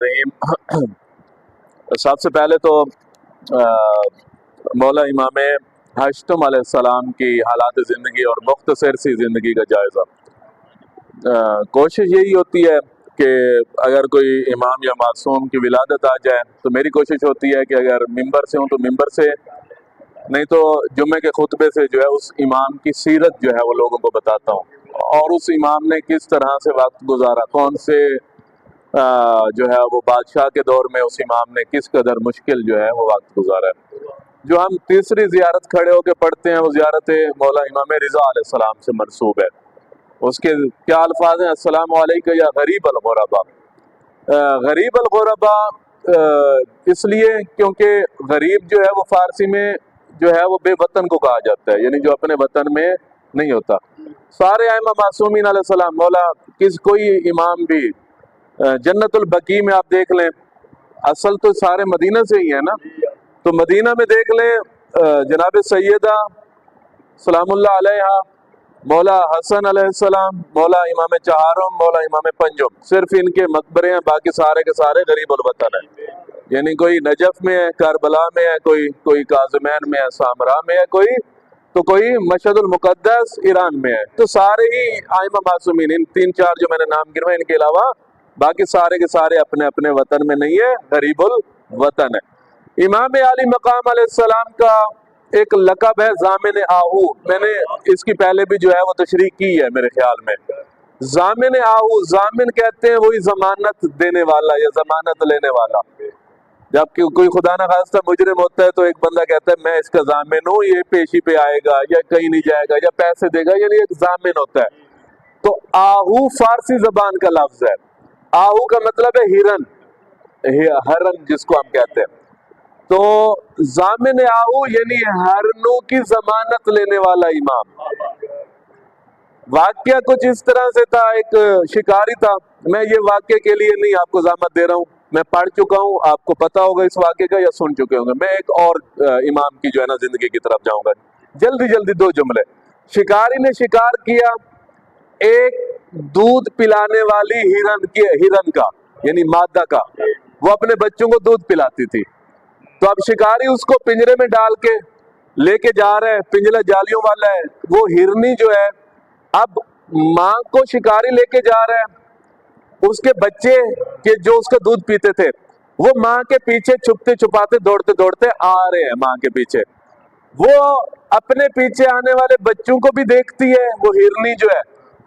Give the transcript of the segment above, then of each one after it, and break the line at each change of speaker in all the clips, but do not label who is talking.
रहीम। सबसे पहले तो मौला इमाम हश्तम अलैहिस्सलाम की हालात ज़िंदगी और मुख्तसर सी ज़िंदगी का जायज़ा। कोशिश यही होती है कि अगर कोई इमाम या मासूम की विलादत आ जाए तो मेरी कोशिश होती है कि अगर मिंबर से हूँ तो मिंबर से, नहीं तो जुम्मे के खुतबे से जो है उस इमाम की सीरत जो है वो लोगों को बताता हूँ और उस इमाम ने किस तरह से वक्त गुजारा, कौन से जो है वो बादशाह के दौर में उस इमाम ने किस कदर मुश्किल जो है वो वक्त गुजारा है। जो हम तीसरी ज़ियारत खड़े होकर पढ़ते हैं वो ज़ियारत मौला इमाम रिज़ा अलैहिस्सलाम से मंसूब है। उसके क्या अल्फाज हैं? अस्सलामु अलैका या गरीब अल-गुरबा। गरीब अल-गुरबा इसलिए क्योंकि गरीब जो है वो फारसी में जो है वो बेवतन को कहा जाता है, यानी जो अपने वतन में नहीं होता। सारे आइमा मासूमीन अलैहिस्सलाम, मौला कोई इमाम भी जन्नतुल बकी में आप देख लें, असल तो सारे मदीना से ही है ना, तो मदीना में देख लें जनाब सैयदा सलामुल्लाह अलैहा, मौला हसन अलैहिस्सलाम, मौला इमाम चहारम, मौला इमाम पंजुम, सिर्फ इनके मकबरे हैं, बाकी सारे के सारे गरीब उल वतन हैं। यानी कोई नजफ में है, करबला में है, कोई काज़मैन में है, सामरा में है, कोई मशहदुल मुक़द्दस ईरान में है। तो सारे ही आइमा मासूमीन, इन तीन चार जो मैंने नाम गिनवाए, इनके अलावा बाकी सारे के सारे अपने अपने वतन में नहीं है, गरीबुल वतन है। इमाम आली मकाम अलैहिस्सलाम का एक लक़ब है ज़ामिन आहू। मैंने इसकी पहले भी जो है वो तशरीह की है मेरे ख्याल में। ज़ामिन आहू, ज़ामिन कहते हैं वही जमानत देने वाला या जमानत लेने वाला। जब कोई खुदा ना खास्ता मुजरिम होता है तो एक बंदा कहता है मैं इसका ज़ामिन हूँ, ये पेशी पे आएगा या कहीं नहीं जाएगा या पैसे देगा, यानी एक ज़ामिन होता है। तो आहू फारसी जबान का लफ्ज है। आहू का मतलब है हिरन, हरन जिसको हम कहते हैं। तो ज़ामिन आहू यानी हरनों की जमानत लेने वाला इमाम। वाक्य कुछ इस तरह से था, एक शिकारी था। मैं ये वाक्य के लिए नहीं आपको ज़ामत दे रहा हूँ, मैं पढ़ चुका हूँ, आपको पता होगा इस वाक्य का या सुन चुके होंगे। मैं एक और इमाम की जो है ना जिंदगी की तरफ जाऊंगा, जल्दी जल्दी दो जुमले। शिकारी ने शिकार किया एक दूध पिलाने वाली हिरन का, यानी मादा का, वो अपने बच्चों को दूध पिलाती थी। तो अब शिकारी उसको पिंजरे में डाल के लेके जा रहा है, पिंजरा जालियों वाला है। वो हिरनी जो है अब माँ को शिकारी लेके जा रहा है, उसके बच्चे के जो उसका दूध पीते थे वो माँ के पीछे छुपते छुपाते दौड़ते दौड़ते आ रहे हैं माँ के पीछे। वो अपने पीछे आने वाले बच्चों को भी देखती है, वो हिरनी जो है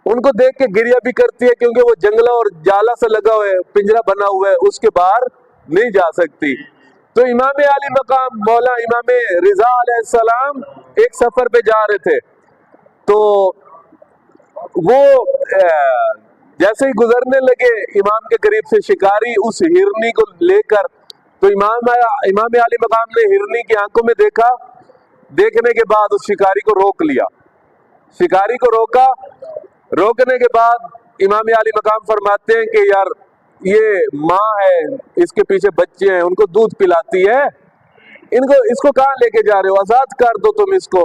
उनको देख के गिरिया भी करती है, क्योंकि वो जंगला और जाला सा लगा हुआ है, पिंजरा बना हुआ है, उसके बाहर नहीं जा सकती। तो इमाम आली मकाम मौला इमाम रिज़ा अलैहिस्सलाम एक सफर पे जा रहे थे। तो वो जैसे ही गुजरने लगे इमाम के करीब से शिकारी उस हिरनी को लेकर, तो इमाम आली मकाम ने हिरनी की आंखों में देखा। देखने के बाद उस शिकारी को रोक लिया, शिकारी को रोका। रोकने के बाद इमाम आली मकाम फरमाते हैं कि यार ये माँ है, इसके पीछे बच्चे हैं, उनको दूध पिलाती है, इसको कहाँ लेके जा रहे हो, आजाद कर दो तुम इसको।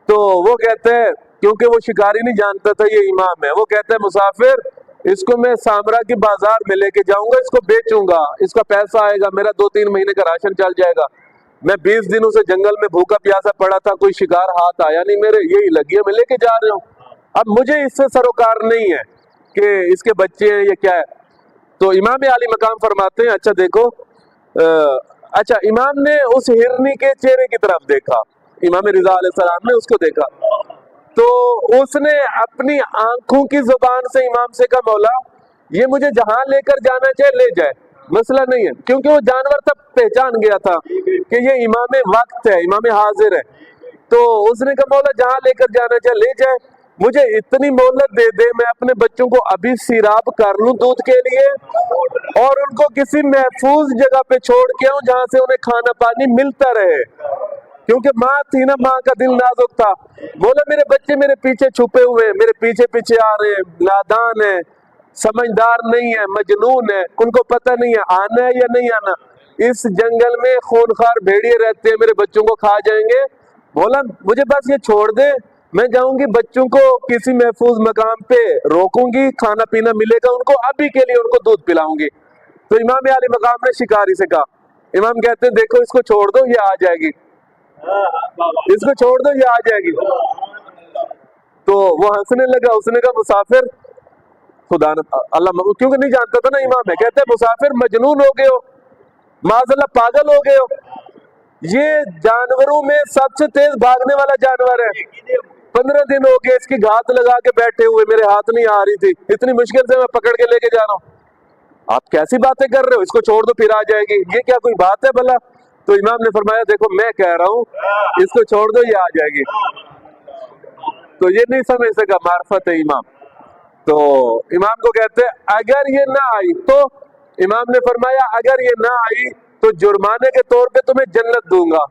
तो वो कहते हैं, क्योंकि वो शिकारी नहीं जानता था ये इमाम है, वो कहता है मुसाफिर इसको मैं सामरा की बाजार में लेके जाऊंगा, इसको बेचूंगा, इसका पैसा आएगा, मेरा 2-3 महीने का राशन चल जाएगा। मैं 20 दिनों से जंगल में भूखा प्यासा पड़ा था, कोई शिकार हाथ आया नहीं मेरे, यही लगी है, मैं लेके जा रहा हूँ। अब मुझे इससे सरोकार नहीं है कि इसके बच्चे हैं ये क्या है। तो इमाम आली मकाम फरमाते हैं अच्छा देखो, अच्छा इमाम ने उस हिरनी के चेहरे की तरफ देखा, इमाम रिज़ा अलैहिस्सलाम ने उसको देखा, तो उसने अपनी आंखों की जुबान से इमाम से कहा मौला ये मुझे जहां लेकर जाना चाहे ले जाए, मसला नहीं है। क्योंकि वो जानवर तब पहचान गया था कि ये इमाम वक्त है, इमाम हाजिर है। तो उसने कहा मौला जहां लेकर जाना चाहे ले जाए, मुझे इतनी मोहलत दे दे, मैं अपने बच्चों को अभी सीराब कर लूं दूध के लिए और उनको किसी महफूज जगह पे छोड़ के आऊं जहां से उन्हें खाना पानी मिलता रहे, क्योंकि माँ थी ना, माँ का दिल नाजुक था। बोला मेरे बच्चे मेरे पीछे छुपे हुए, मेरे पीछे पीछे आ रहे हैं, नादान है, समझदार नहीं है, मजनून है, उनको पता नहीं है आना है या नहीं आना। इस जंगल में खूनखार भेड़िए रहते हैं, मेरे बच्चों को खा जाएंगे। बोला मुझे बस ये छोड़ दे, मैं जाऊंगी बच्चों को किसी महफूज मकाम पे रोकूंगी, खाना पीना मिलेगा उनको, अभी के लिए उनको दूध पिलाऊंगी। تو امام علی مقام نے شکاری سے کہا, امام کہتے ہیں دیکھو اس کو چھوڑ دو, یہ آ جائے گی, اس کو چھوڑ دو, یہ آ جائے گی. تو وہ ہنسنے لگا, اس نے کہا مسافر, خدا اللہ, کیونکہ نہیں جانتا تھا نا امام ہے, کہتے ہیں مسافر مجنون ہو گئے ہو, معاذ اللہ پاگل ہو گئے ہو, یہ جانوروں میں سب سے تیز بھاگنے والا جانور ہے, 15 دن ہو گئے اس کی گھات لگا کے بیٹھے ہوئے, میرے ہاتھ نہیں آ رہی تھی, اتنی مشکل سے میں پکڑ کے لے کے جا رہا ہوں, آپ کیسی باتیں کر رہے ہو, اس کو چھوڑ دو پھر آ جائے گی, یہ کیا کوئی بات ہے بھلا. تو امام نے فرمایا دیکھو میں کہہ رہا ہوں اس کو چھوڑ دو, یہ آ جائے گی. تو یہ نہیں سمجھ سکا معرفت ہے امام. تو امام کو کہتے ہیں اگر یہ نہ آئی, تو امام نے فرمایا اگر یہ نہ آئی تو جرمانے کے طور پہ تمہیں جنت دوں گا,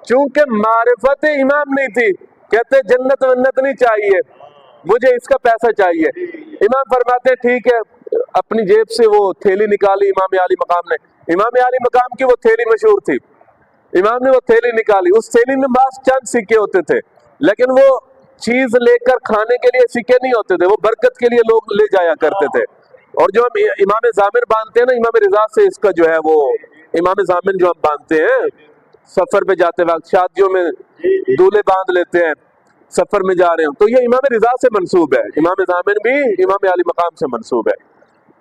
چونکہ معرفت امام نہیں تھی. کہتے جنت ونت نہیں چاہیے مجھے, اس کا پیسہ چاہیے. امام فرماتے ٹھیک ہے, اپنی جیب سے وہ تھیلی نکالی امام علی مقام نے, امام علی مقام کی وہ تھیلی مشہور تھی, امام نے وہ تھیلی نکالی, اس تھیلی میں بعض چند سکے ہوتے تھے, لیکن وہ چیز لے کر کھانے کے لیے سکے نہیں ہوتے تھے, وہ برکت کے لیے لوگ لے جایا کرتے تھے. اور جو ہم امام ضامن باندھتے ہیں نا, امام رضا سے اس کا جو ہے وہ امام ضامن جو ہم باندھتے ہیں سفر پہ جاتے وقت, شادیوں میں دولہے باندھ لیتے ہیں سفر میں جا رہے ہوں, تو یہ امام رضا سے منسوب ہے, امام ضامن بھی امام علی مقام سے منسوب ہے.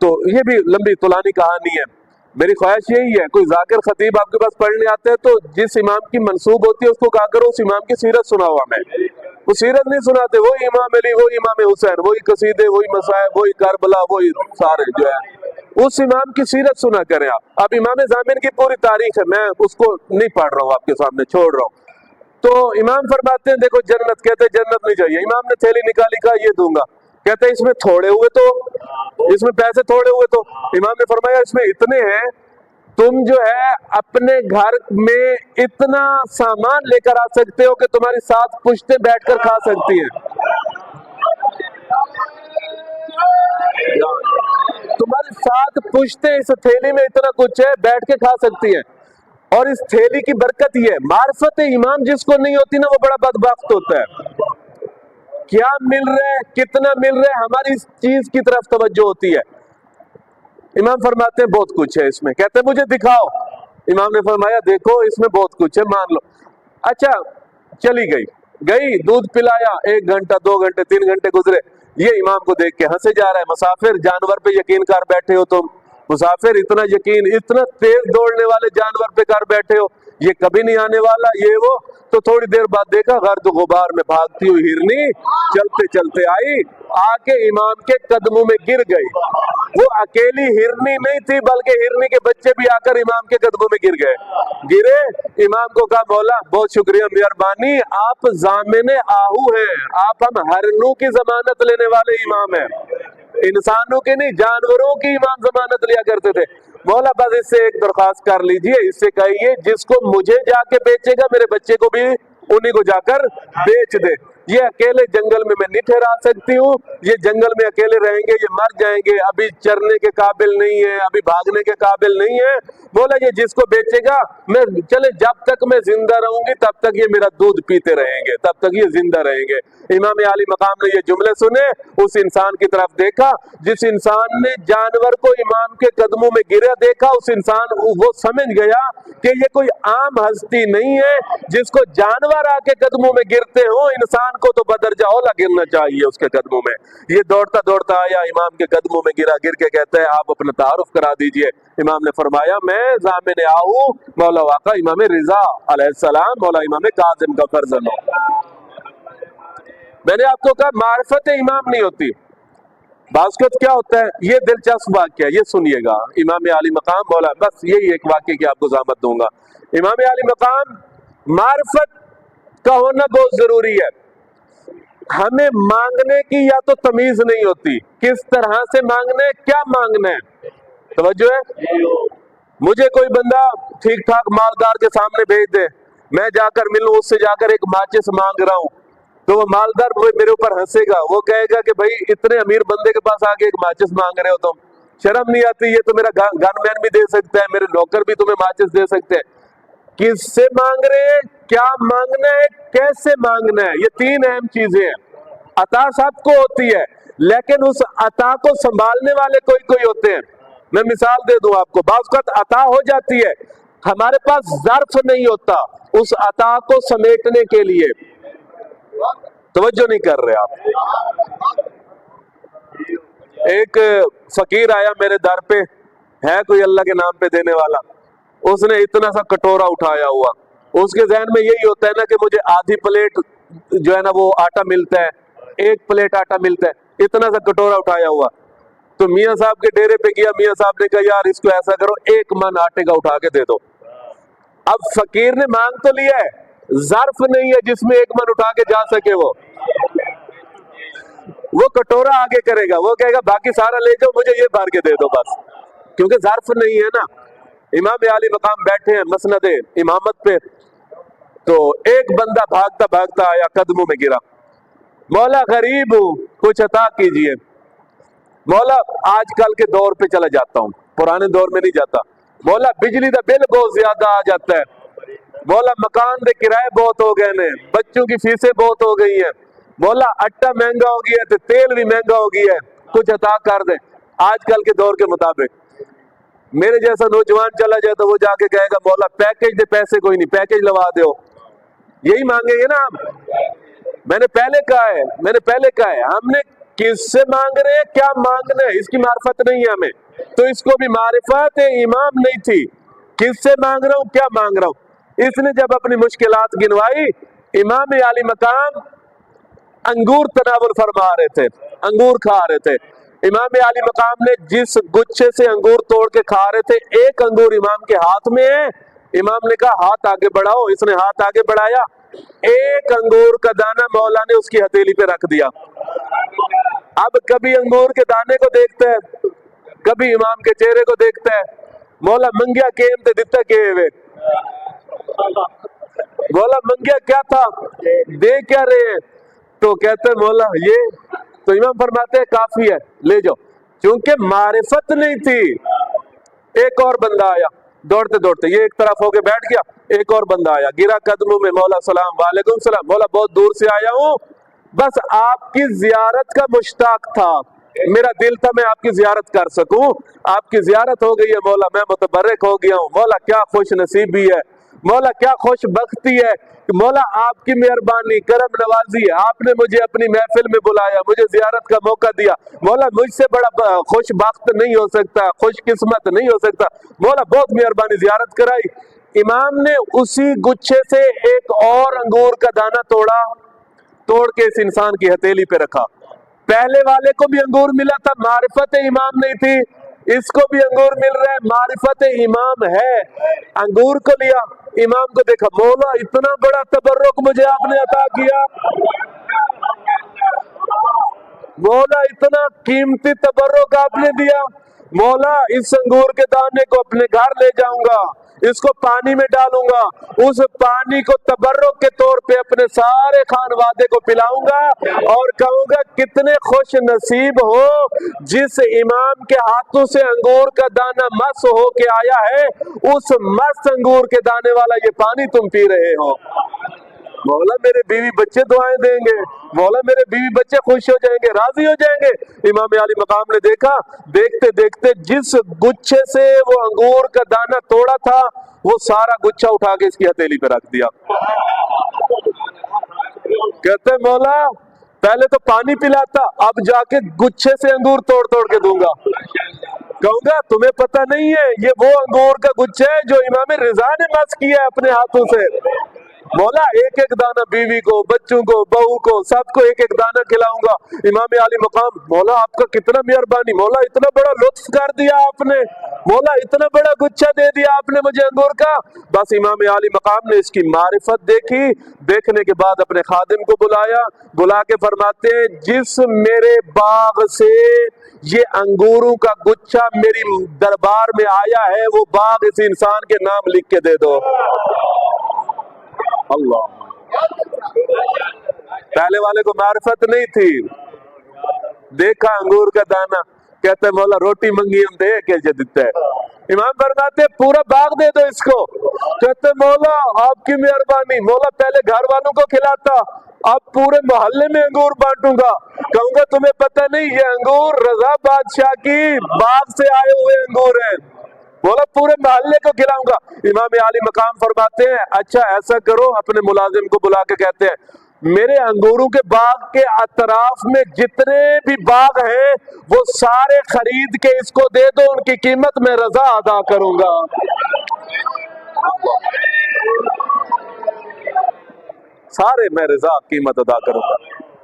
تو یہ بھی لمبی طولانی کہانی ہے. میری خواہش یہی ہے کوئی ذاکر خطیب آپ کے پاس پڑھنے آتے ہیں تو جس امام کی منسوب ہوتی ہے اس کو کہا کرو اس امام کی سیرت سناؤ ہمیں. وہ سیرت نہیں سناتے, وہی امام علی, وہی امام حسین, وہی قصیدے, وہی مصائب, وہی کربلا, وہی سارے جو ہے, اس امام کی سیرت سنا کریں آپ. اب امام ضامن کی پوری تاریخ ہے, میں اس کو نہیں پڑھ رہا ہوں آپ کے سامنے, چھوڑ رہا ہوں. تو امام فرماتے ہیں دیکھو جنت, کہتے ہیں جنت نہیں چاہیے. امام نے تھیلی نکالی, کہا یہ دوں گا, کہتے ہیں اس میں تھوڑے ہوئے تو, اس میں پیسے تھوڑے ہوئے تو, امام نے فرمایا اس میں اتنے ہیں, تم جو ہے اپنے گھر میں اتنا سامان لے کر آ سکتے ہو کہ تمہاری 7 پشتیں بیٹھ کر کھا سکتی ہیں, تمہاری 7 پشتیں اس تھیلی میں اتنا کچھ ہے بیٹھ کے کھا سکتی ہیں. اور اس تھیلی کی برکت یہ ہے, معرفت امام جس کو نہیں ہوتی نا وہ بڑا بدبخت ہوتا ہے. کیا مل رہا ہے, کتنا مل رہا ہے, ہماری اس چیز کی طرف توجہ ہوتی ہے. امام فرماتے ہیں بہت کچھ ہے اس میں, کہتے ہیں مجھے دکھاؤ. امام نے فرمایا دیکھو اس میں بہت کچھ ہے, مان لو. اچھا چلی گئی, دودھ پلایا, 1 گھنٹہ 2 گھنٹے 3 گھنٹے گزرے, یہ امام کو دیکھ کے ہنسے جا رہا ہے. مسافر جانور پہ یقین کر بیٹھے ہو تم, مسافر اتنا یقین, اتنا تیز دوڑنے والے جانور پہ کر بیٹھے ہو, یہ کبھی نہیں آنے والا, یہ وہ. تو تھوڑی دیر بعد دیکھا گرد غبار میں بھاگتی ہوئی ہرنی چلتے چلتے آئی, آ کے امام کے قدموں میں گر گئی. وہ اکیلی ہرنی نہیں تھی بلکہ ہرنی کے بچے بھی آ کر امام کے قدموں میں گر گئے. گرے, امام کو کہا مولا بہت شکریہ مہربانی, آپ ضامن آہو ہیں, آپ ہم ہرنوں کی ضمانت لینے والے امام ہیں, انسانوں کی نہیں جانوروں کی امام ضمانت لیا کرتے تھے. مولا بس اس سے ایک درخواست کر لیجئے, اس سے کہیے جس کو مجھے جا کے بیچے گا میرے بچے کو بھی انہی کو جا کر بیچ دے. یہ اکیلے جنگل میں میں نہیں ٹھہرا سکتی ہوں, یہ جنگل میں اکیلے رہیں گے, یہ مر جائیں گے, ابھی چرنے کے قابل نہیں ہے, ابھی بھاگنے کے قابل نہیں ہے. بولا یہ جس کو بیچے گا, میں چلے جب تک میں زندہ رہوں گی تب تک یہ میرا دودھ پیتے رہیں گے, تب تک یہ زندہ رہیں گے. امام علی مقام نے یہ جملے سنے, اس انسان کی طرف دیکھا, جس انسان نے جانور کو امام کے قدموں میں گرا دیکھا, اس انسان وہ سمجھ گیا کہ یہ کوئی عام ہستی نہیں ہے جس کو جانور آ کے قدموں میں گرتے ہوں, انسان کو تو بدرجہ اولا گرنا چاہیے اس کے قدموں میں. یہ دوڑتا دوڑتا آیا, امام کے قدموں میں گرا, گر کے کہتا ہے آپ اپنا تعارف کرا دیجئے. امام نے فرمایا میں ضامن آہو مولا واقع امام رضا علیہ السلام, مولا امام کاظم کا فرزند ہوں. میں نے آپ کو کہا معرفت امام نہیں ہوتی. بعض وقت کیا ہوتا ہے, یہ دلچسپ واقعہ, یہ سنیے گا. امام علی مقام مولا, بس یہی ایک واقعے کی آپ کو ضامت دوں گا. امام علی مقام, معرفت کا ہونا بہت ضروری ہے. ہمیں مانگنے کی یا تو تمیز نہیں ہوتی, کس طرح سے مانگنا ہے, کیا مانگنا ہے, توجہ ہے. مجھے کوئی بندہ ٹھیک ٹھاک مالدار کے سامنے بھیج دے, میں جا کر ملوں, اس سے جا کر ایک ماچس مانگ رہا ہوں, تو وہ مالدار میرے اوپر ہنسے گا, وہ کہے گا کہ بھائی اتنے امیر بندے کے پاس آگے ایک ماچس مانگ رہے ہو تم, شرم نہیں آتی, یہ تو میرا گن مین بھی دے سکتا ہے, میرے نوکر بھی تمہیں ماچس دے سکتے ہیں. کس سے مانگ رہے ہیں, کیا مانگنا ہے, کیسے مانگنا ہے, یہ 3 اہم چیزیں ہیں. عطا سب کو ہوتی ہے, لیکن اس عطا کو संभालने वाले कोई कोई होते हैं. मैं मिसाल दे दूं आपको, बाज़ वक़्त अता हो जाती है, हमारे पास ज़र्फ नहीं होता उस अता को समेटने के लिए. तवज्जो नहीं कर रहे आप. एक फकीर आया मेरे दर पे, है कोई अल्लाह के नाम पे देने वाला, उसने इतना सा कटोरा उठाया हुआ. उसके जहन में यही होता है ना कि मुझे आधी प्लेट जो है ना वो आटा मिलता है, एक प्लेट आटा मिलता है, इतना सा कटोरा उठाया हुआ. तो मियाँ साहब के डेरे पे गया, मियाँ साहब ने कहा यार इसको ऐसा करो 1 मन आटे का उठा के दे दो. अब फकीर ने मांग तो लिया है, ज़र्फ नहीं है जिसमें 1 मन उठा के जा सके. वो कटोरा आगे करेगा, वो कहेगा बाकी सारा ले जाओ, मुझे ये भर के दे दो बस, क्योंकि ज़र्फ नहीं है ना. इमाम आली मकाम बैठे हैं मसनद इमामत पे, तो एक बंदा भागता भागता आया, कदमों में गिरा. मौला गरीब हूं, कुछ अता कीजिए. मौला आजकल के दौर पे चला जाता हूं, पुराने दौर में नहीं जाता. मौला बिजली का बिल बहुत ज्यादा आ जाता है. मौला मकान के किराए बहुत हो गए ने, बच्चों की फीसें बहुत हो गई हैं. मौला आटा महंगा हो गया है, तो तेल भी महंगा हो गया है, कुछ अता कर दे आजकल के दौर के मुताबिक. मेरे जैसा नौजवान चला जाए तो वो जाके कहेगा मौला पैकेज दे, पैसे कोई नहीं, पैकेज लगा दो. यही मांगेंगे ना आप. मैंने पहले कहा है हमने किससे मांग रहे हैं, क्या मांगना है, इसकी मार्फत नहीं है हमें. तो इसको भी मारिफत इमाम नहीं थी, किससे मांग रहा हूं, क्या मांग रहा हूं. इसने जब अपनी मुश्किलात गिनवाई, इमाम आली मकाम अंगूर तनावुल फरमा रहे थे, अंगूर खा रहे थे. इमाम आली मकाम ने जिस गुच्छे से अंगूर तोड़ के खा रहे थे, एक अंगूर इमाम के हाथ में है. इमाम ने कहा हाथ आगे बढ़ाओ. इसने हाथ आगे बढ़ाया, एक अंगूर का दाना मौला ने उसकी हथेली पे रख दिया. अब कभी अंगूर के दाने को देखता है, कभी इमाम के चेहरे को देखता है. मौला मंगिया केम ते दिता के वे, मौला मंगिया क्या था, दे क्या रहे हैं. तो कहते हैं मौला ये. तो इमाम फरमाते हैं काफी है, ले जाओ. क्योंकि मारिफत नहीं थी. एक और बंदा आया दौड़ते दौड़ते, ये एक तरफ होके बैठ गया, एक और बंदा आया, गिरा कदमों में. मौला सलाम, वालेकुम सलाम. मौला बहुत दूर से आया हूँ, बस आपकी जियारत का मुश्ताक था, मेरा दिल था मैं आपकी जियारत कर सकूं. आपकी जियारत हो गई है मौला, मैं मुतबर्रक हो गया हूँ. मौला क्या खुश नसीबी है, मौला क्या खुश बख्ती है. मौला आपकी मेहरबानी करम नवाजी है, आपने मुझे अपनी महफिल में बुलाया, मुझे जियारत का मौका दिया. मौला मुझसे बड़ा खुश बख्त नहीं हो सकता, खुश किस्मत नहीं हो सकता. मौला बहुत मेहरबानी, जियारत कराई. इमाम ने उसी गुच्छे से एक और अंगूर का दाना तोड़ा, तोड़ के इस इंसान की हथेली पे रखा. पहले वाले को भी अंगूर मिला था, मारिफत इमाम नहीं थी. इसको भी अंगूर मिल रहा है, मारिफत इमाम है. अंगूर को लिया, इमाम को देखा, मौला इतना बड़ा तबर्रुक मुझे आपने अता किया, मौला इतना कीमती तबर्रुक आपने दिया. मौला इस अंगूर के दाने को अपने घर ले जाऊंगा, इसको पानी में डालूंगा, उस पानी को तबर्रुक के तौर पे अपने सारे खानवादे को पिलाऊंगा और कहूंगा कितने खुश नसीब हो जिस इमाम के हाथों से अंगूर का दाना मस हो के आया है, उस मस्त अंगूर के दाने वाला ये पानी तुम पी रहे हो. मौला मेरे बीवी बच्चे दुआएं देंगे, मौला मेरे बीवी बच्चे खुश हो जाएंगे, राजी हो जाएंगे. इमाम आली मकाम ने देखा, देखते देखते जिस गुच्छे से वो अंगूर का दाना तोड़ा था, वो सारा गुच्छा उठा के इसकी हथेली पे रख दिया. कहते मौला पहले तो पानी पिलाता, अब जाके गुच्छे से अंगूर तोड़ तोड़ के दूंगा. कहूंगा तुम्हें पता नहीं है ये वो अंगूर का गुच्छा है जो इमाम रिजा ने मस किया है अपने हाथों से. मौला एक एक दाना बीवी को, बच्चों को, बहू को, सबको एक एक दाना खिलाऊंगा. इमाम आली मकाम, मौला आपका कितना मेहरबानी, मौला इतना बड़ा लुत्फ कर दिया आपने, मौला इतना बड़ा गुच्छा दे दिया आपने मुझे अंगूर का. बस इमाम आली मकाम ने इसकी मारिफत देखी, देखने के बाद अपने खादिम को बुलाया, बुला के फरमाते हैं जिस मेरे बाग से ये अंगूरों का गुच्छा मेरी दरबार में आया है, वो बाग इस इंसान के नाम लिख के दे दो. अल्लाह. पहले वाले को मारिफत नहीं थी, देखा अंगूर का दाना, कहते हैं मौला रोटी मंगी हम दे कैसे देते हैं। इमाम फरमाते पूरा बाग दे दो इसको। कहते मौला आपकी मेहरबानी, मौला पहले घर वालों को खिलाता, अब पूरे मोहल्ले में अंगूर बांटूंगा। कहूंगा तुम्हें पता नहीं ये अंगूर रजा बादशाह की बाग से आए हुए अंगूर हैं, बोला पूरे मोहल्ले को खिलाऊंगा। इमाम आली मकाम फरमाते हैं अच्छा ऐसा करो, अपने मुलाजिम को बुला के कहते हैं मेरे अंगूरों के बाग के अतराफ में जितने भी बाग हैं वो सारे खरीद के इसको दे दो, उनकी कीमत मैं रजा अदा करूंगा। सारे मैं रजा कीमत अदा करूंगा।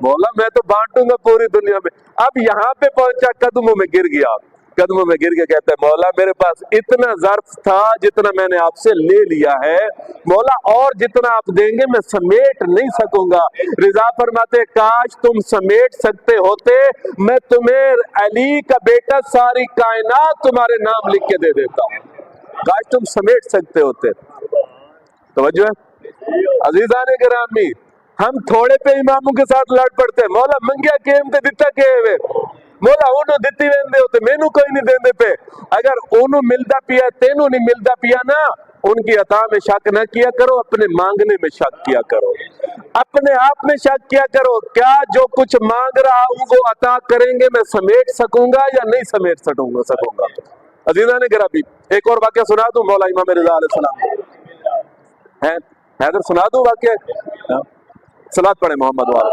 बोला मैं तो बांटूंगा पूरी दुनिया में। अब यहाँ पे पहुंचा, कदमों में गिर गया, कदमों में गिर के कहते हैं मौला मेरे पास इतना ज़र्फ था जितना मैंने आपसे ले लिया है, मौला और जितना आप देंगे मैं समेट नहीं सकूंगा। रिजा फरमाते काश तुम समेट सकते होते, मैं तुम्हें अली का बेटा सारी कायनात तुम्हारे नाम लिख के दे देता हूँ। काश तुम समेट सकते होते। तवज्जो है अजीजाने गिरामी, हम थोड़े पे इमामों के साथ लड़ पड़ते। मौला मंगिया केम ते दिता के वे, मौला उन्हों दिती वेंदे होते मैनू कोई नहीं देंदे पे। अगर उन्हों मिलता पिया तेनू नहीं मिलता पिया ना, उनकी अता में शक न किया करो, अपने मांगने में शक किया करो, अपने आप में शक किया करो। क्या जो कुछ मांग रहा हूँ वो अता करेंगे, मैं समेट सकूंगा या नहीं समेट सकूंगा। अजीजा ने गिरामी एक और वाकया सुना दूं, मौला इमाम रिजा अलैहिस्सलाम है अगर सुना दूं वाकया। सलात पढ़े मोहम्मद वाले।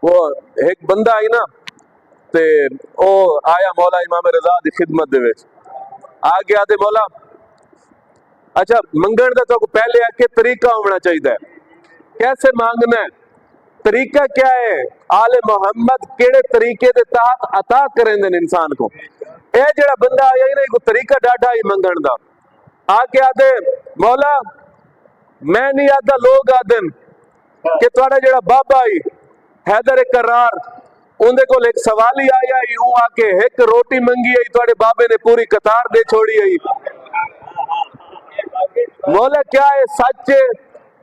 वो एक बंदा आई ना ते ओ आया मौला इमाम रिजा दी खिदमत दे विच, आ गया ते मौला अच्छा मंगण दा तो पहले आके तरीका होना चाहिए, कैसे मांगना है, तरीका क्या है, आले मोहम्मद केड़े तरीके दे तहत अता करेंदे ने इंसान को। ए जेड़ा बंदा आया ना को तरीका डाढ़ा ही मंगण दा, आके आदे मौला मैं नहीं आदा लोग आदन कि तुहाडा जेड़ा बाबा ही हैदर करार उनदे कोल एक सवाली आया ही, ऊ आके एक रोटी मंगी आई, तुहाडे बाबे ने पूरी कतार दे छोड़ी आई। मौला क्या है सच है?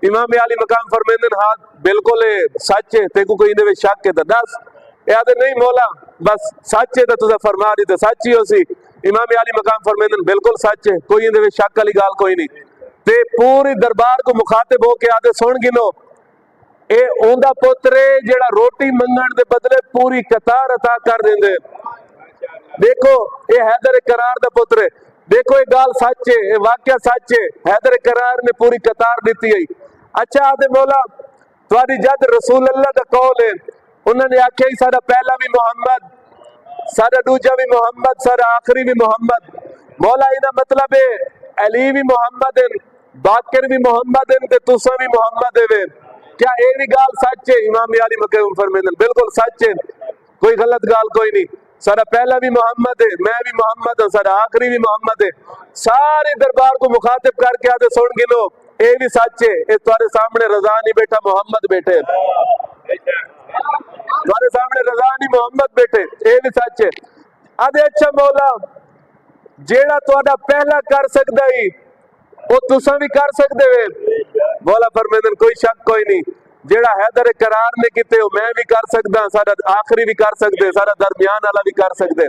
इमाम आली मकाम फरमेंदन हाँ बिल्कुल सच है, तेको कोई दे शक है तो दस। याद नहीं मौला बस सच है तो तुझे फरमा दी तो सच ही हो सी। इमाम आली मकाम फरमेंदन बिल्कुल सच है, कोई दे शक वाली गाल कोई नहीं। ते पूरी दरबार को मुखातिब होके आदे सुन गिनो, ए ओंदा पुत्र जेड़ा रोटी मंगण दे बदले पूरी कतार अता कर देंदे। देखो ये हैदर करार दा पुत्र, देखो ये गाल सच है, ये वाकया सच है, हैदर करार ने पूरी कतार दी है। अच्छा आदे मौला तुहाडी जद रसूल अल्लाह दा कौल है, उन्होंने आख्या ही सारा पहला भी मोहम्मद, सारा दूजा भी मोहम्मद, सारा आखिरी भी मोहम्मद। मौला इना मतलब है अली भी मोहम्मद है, बाकर भी मोहम्मद है, ते तुसा भी मोहम्मद है। क्या ये भी गाल सच है? इमाम अली मकाम फरमाते बिल्कुल सच है, कोई गलत गाल कोई नहीं। सारा पहला भी मोहम्मद है, मैं भी मोहम्मद हूं, सारा आखिरी भी मोहम्मद है। सारे दरबार को मुखातिब करके आते सुन गिनो, ये भी सच है, ये तुम्हारे सामने रजा नहीं बैठा मोहम्मद बैठे, तुम्हारे सामने रजा नहीं मोहम्मद बैठे, ये भी सच है। आदे अच्छा मौला जेड़ा तुहाडा पहला कर सकदा ही वो तुसा भी कर सकदे वे। मौला फरमांदे कोई शक कोई नहीं, जेड़ा हैदर करार ने किते हो मैं भी कर सकदा, सारा आखिरी भी कर सकदे, सारा दरमियान वाला भी कर सकदे।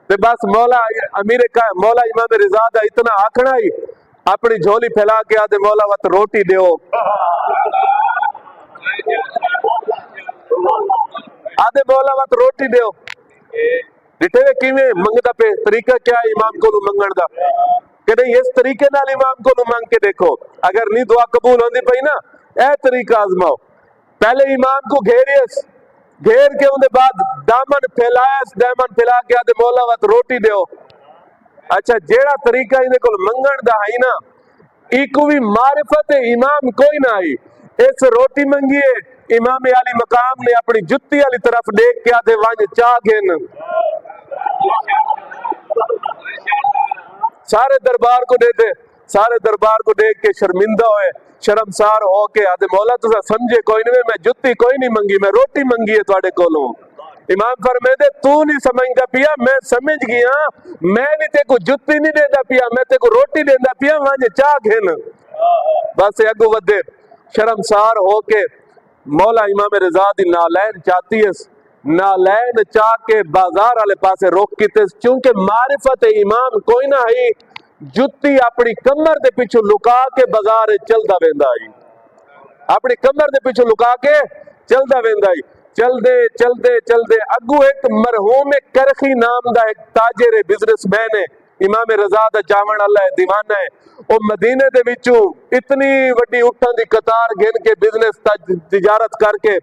ते बस मौला अमीर का मौला इमाम रिजा दा इतना आखना ही अपनी झोली फैला के आदे मौला वत रोटी देओ, आदे मौला वत रोटी देओ। डिटे किवें मंगदा पे, तरीका क्या है इमाम को मंगण दा, कि नहीं इस तरीके नाल इमाम को मांग के देखो, अगर नहीं दुआ कबूल होंदी पई ना ए तरीका आजमाओ। पहले इमाम को घेरियस, घेर के उनके बाद दामन फैलायस, दामन फैला के आदे मौला वत रोटी देओ। अच्छा जेड़ा तरीका इन्हें को मंगण दा है ना, इको भी मारिफत इमाम कोई ना आई। इस रोटी मंगिए इमाम आली मकाम ने अपनी जुत्ती वाली तरफ देख के आदे वंज चाह घेन, सारे दरबार को देते, सारे दरबार को देख के शर्मिंदा होए, शर्मसार हो के आदे मौला तुसा समझे कोई नहीं, मैं जुत्ती कोई नहीं मंगी, मैं रोटी मंगी है तुहाडे कोलों। इमाम फरमाते तू नहीं समझदा पिया, मैं समझ गया, मैं नहीं तेको जुत्ती नहीं देता पिया, मैं तेको रोटी देता पिया, वंज चाह घेन। बस अगू वधे शर्मसार हो के مولا امام رضا دی نالین چاہتی ہے، نالین چاہ کے بازار والے پاسے روک کیتے، چونکہ معرفت امام کوئی نہ ہی جتی اپنی کمر دے پیچھو لکا کے بازار چلدا ویندا ہی، اپنی کمر دے پیچھو لکا کے چلدا ویندا ہی۔ چلدے اگو ایک مرحوم کرخی نام دا ایک تاجر بزنس مین ہے، امام رضا دا جاون والا ہے، دیوانہ ہے، وہ مدینے دے وچوں اتنی وڈی اٹھاں دی قطار گن کے بزنس تجارت کر کے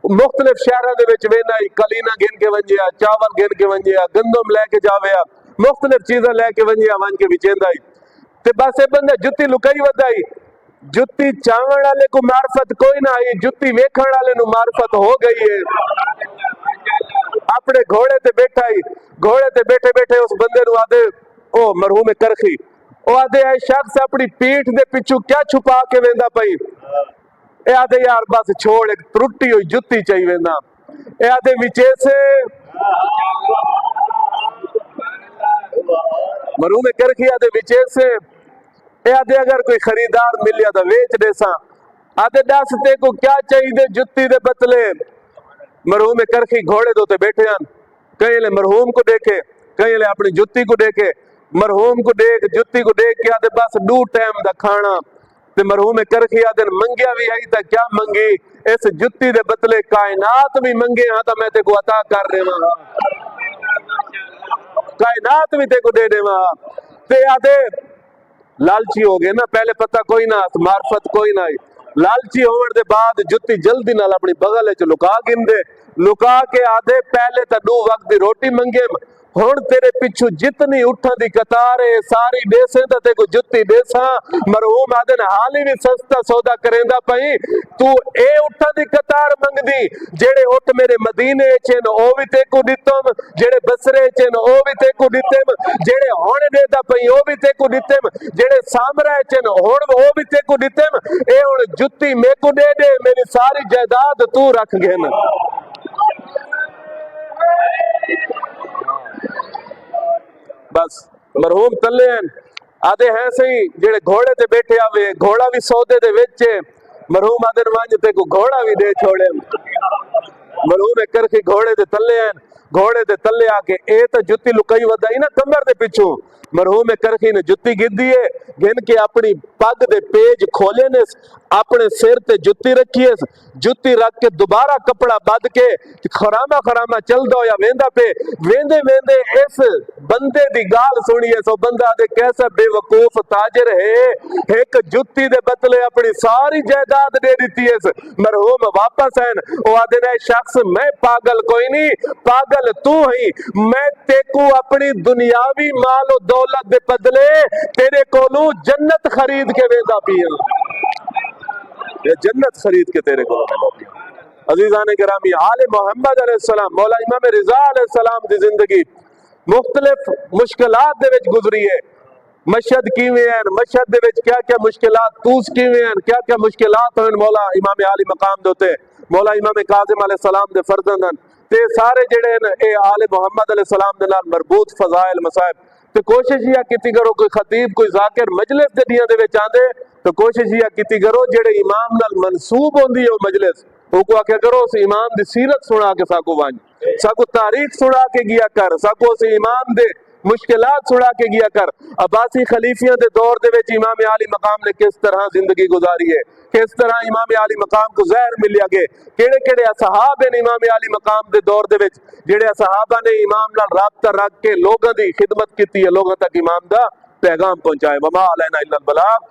مختلف شہراں دے وچ ویندا ہی، کلینا گن کے ونجیا، چاول گن کے ونجیا، گندم لے کے جاویا، مختلف چیزاں لے کے ونجیا، ون کے وچیندا ہی تے بس اے بندہ جتی لکائی ودا ہی، جتی چاون والے کو معرفت کوئی نہ آئی، جتی ویکھن والے نو معرفت ہو گئی ہے۔ اپنے گھوڑے تے بیٹھا ہی، گھوڑے تے بیٹھے بیٹھے اس بندے نو آدھے او مرحوم کرخی، او آدھے اے شخص اپنی پیٹھ دے پچھو کیا چھپا کے ویندا پئی؟ اے آدھے یار بس چھوڑ، ایک ترٹی ہوئی جتی چاہی ویندا۔ اے آدھے وچے سے مرحوم کرخی آدھے وچے سے اے آدھے اگر کوئی خریدار ملیا تو ویچ دے سا، آدھے دس تے کو کیا چاہی دے جتی دے بدلے؟ مرحوم کرخی گھوڑے دوتے بیٹھے ہیں، کہیں لے مرحوم کو دیکھے، کہیں لے اپنی جتی کو دیکھے، مرحوم کو دیکھ جتی کو دیکھ کے آدھے بس دو ٹائم دا کھانا تے مرحوم کرخی آدھے منگیا بھی آئی تا کیا منگی؟ اس جتی دے بدلے کائنات بھی منگے ہاں تا میں تے کو عطا کر دے وہاں، کائنات بھی تے کو دے دے وہاں۔ تے آدھے لالچی ہو گئے نا، پہلے پتہ کوئی نہ، معرفت کوئی نہ، لالچی ہونے دے بعد جتی جلدی نال اپنی بغل وچ لکا گندے، لکا کے آدھے پہلے تا دو وقت دی روٹی منگے، ہن تیرے پچھو جتنی اٹھاں دی قطار ہے ساری دیسیں تا تے کو جتی دیساں۔ مرحوم آدھے نا حالی بھی سستا سودا کریندا پئی، تو اے اٹھاں دی قطار منگ دی، جیڑے اٹھ میرے مدینے چن او بھی تے کو دتم، جیڑے بسرے چن او بھی تے کو دتم، جیڑے ہون دیتا پئی او بھی تے کو دتم، جیڑے سامرہ چن ہون او بھی تے کو دتم، اے ہن جتی میں کو دے دے، میری ساری جائیداد تو رکھ گئے نا۔ بس مرحوم تلے ہیں، آدھے ہیں سہی جیڑے گھوڑے تے بیٹھے آوے، گھوڑا بھی سودے دے وچے، مرحوم آدھے نوانج تے کو گھوڑا بھی دے چھوڑے، مرحوم کرخی گھوڑے تے تلے ہیں، گھوڑے تے تلے آکے اے تا جتی لکائی ودائی نا کمر دے پچھو، مرحوم کرخی نے جتی گن دیئے، گن کے اپنی پگ دے پیج کھولے نے، اپنے سر تے جتی رکھیے، جتی رکھ کے دوبارہ کپڑا بد کے خرامہ چل دو یا ویندہ پہ، ویندے ویندے اس بندے دی گال سنیے، سو بندہ دے کیسا بے وقوف تاجر ہے، ایک جتی دے بدلے اپنی ساری جائیداد دے دیتی ہے۔ مرحوم واپس ہیں، وہ آدھے رہے شخص میں پاگل کوئی نہیں، پاگل تو ہی، میں تیکو اپنی دنیاوی مال و دولت دے بدلے تیرے کولوں جنت خرید کے ویندہ پیا، یہ جنت خرید کے تیرے کولوں ویندہ پیا۔ عزیزان گرامی، آل محمد علیہ السلام، مولا امام رضا علیہ السلام دی زندگی مختلف مشکلات دے وچ گزری ہے، مشہد کیویں ہیں، مشہد دے وچ کیا کیا مشکلات توس کیویں ہیں، کیا کیا مشکلات ہوئے مولا امام عالی مقام دوتے، مولا امام کاظم علیہ السلام دے فرزند ہیں، تے سارے جڑے ہیں اے آل محمد علیہ السلام دے نال مربوط فضائل مسائب، تے کوشش یہ کیتی کرو کوئی خطیب کوئی ذاکر مجلس دے دیاں دے وچ آندے تو کوشش یہ کیتی کرو جڑے امام نال منسوب ہوندی ہے وہ مجلس، وہ کو آکھیا کرو اس امام دی سیرت سنا کے ساکو وانج، ساکو تاریخ سنا کے گیا کر، ساکو اس امام دے مشکلات سنا کے گیا کر، عباسی خلیفیاں دے دور دے وچ امام عالی مقام نے کس طرح زندگی گزاری ہے، کس طرح امام عالی مقام کو زہر ملیا گے، کیڑے کیڑے اصحاب ہیں امام عالی مقام دے دور دے وچ جڑے اصحابہ نے امام نال رابطہ رکھ کے لوگاں دی خدمت کیتی ہے، لوگاں تک امام دا پیغام پہنچائے، وما علینا الا البلاغ۔